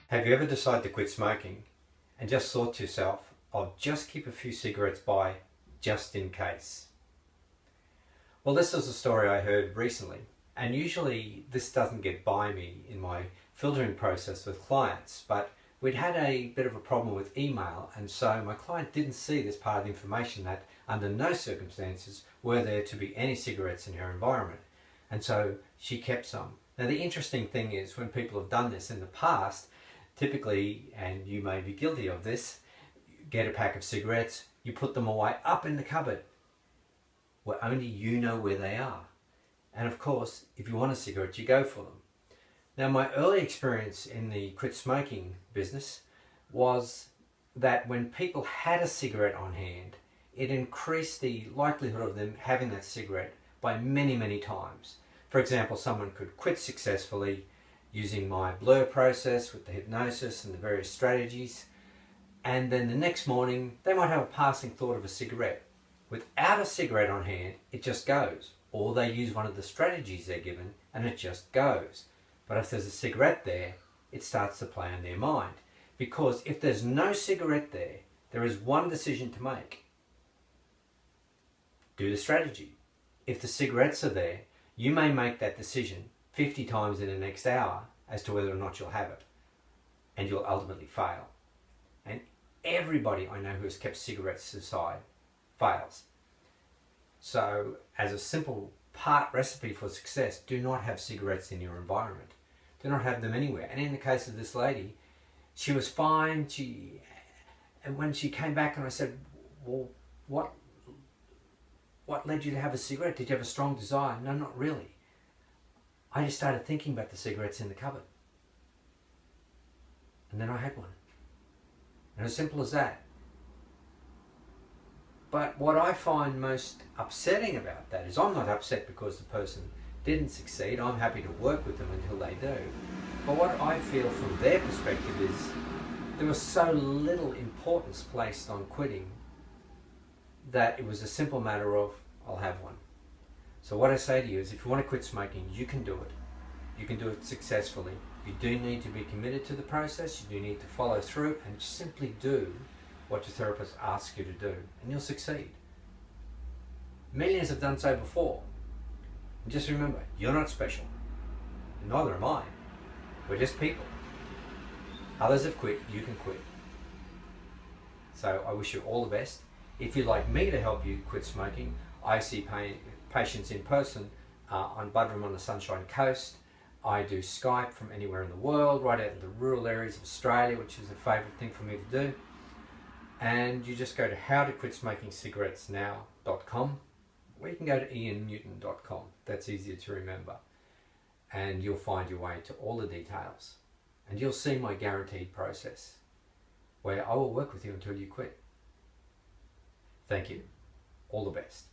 Have you ever decided to quit smoking and just thought to yourself, I'll just keep a few cigarettes by just in case? Well, this is a story I heard recently, and usually this doesn't get by me in my filtering process with clients, but we'd had a bit of a problem with email, and so my client didn't see this part of the information that under no circumstances were there to be any cigarettes in her environment, and so she kept some. Now the interesting thing is, when people have done this in the past, typically, and you may be guilty of this, you get a pack of cigarettes, you put them away up in the cupboard where only you know where they are. And of course, if you want a cigarette, you go for them. Now, my early experience in the quit smoking business was that when people had a cigarette on hand, it increased the likelihood of them having that cigarette by many, many times. For example, someone could quit successfully using my blur process with the hypnosis and the various strategies, and then the next morning they might have a passing thought of a cigarette. Without a cigarette on hand, it just goes. Or they use one of the strategies they're given and it just goes. But if there's a cigarette there, it starts to play on their mind. Because if there's no cigarette there, there is one decision to make. Do the strategy. If the cigarettes are there, you may make that decision 50 times in the next hour as to whether or not you'll have it. And you'll ultimately fail. And everybody I know who has kept cigarettes aside fails. So, as a simple part recipe for success, do not have cigarettes in your environment. Do not have them anywhere. And in the case of this lady, she was fine. And when she came back and I said, well, what led you to have a cigarette? Did you have a strong desire? No, not really. I just started thinking about the cigarettes in the cupboard. And then I had one. And as simple as that. But what I find most upsetting about that is I'm not upset because the person didn't succeed. I'm happy to work with them until they do. But what I feel from their perspective is there was so little importance placed on quitting that it was a simple matter of, I'll have one. So what I say to you is, if you want to quit smoking, you can do it. You can do it successfully. You do need to be committed to the process. You do need to follow through and simply do what your therapist asks you to do, and you'll succeed. Millions have done so before. And just remember, you're not special. And neither am I. We're just people. Others have quit, you can quit. So I wish you all the best. If you'd like me to help you quit smoking, I see patients in person on Buderim on the Sunshine Coast. I do Skype from anywhere in the world, right out in the rural areas of Australia, which is a favourite thing for me to do. And you just go to howtoquitsmokingscigarettesnow.com, or you can go to iannewton.com. That's easier to remember. And you'll find your way to all the details. And you'll see my guaranteed process, where I will work with you until you quit. Thank you. All the best.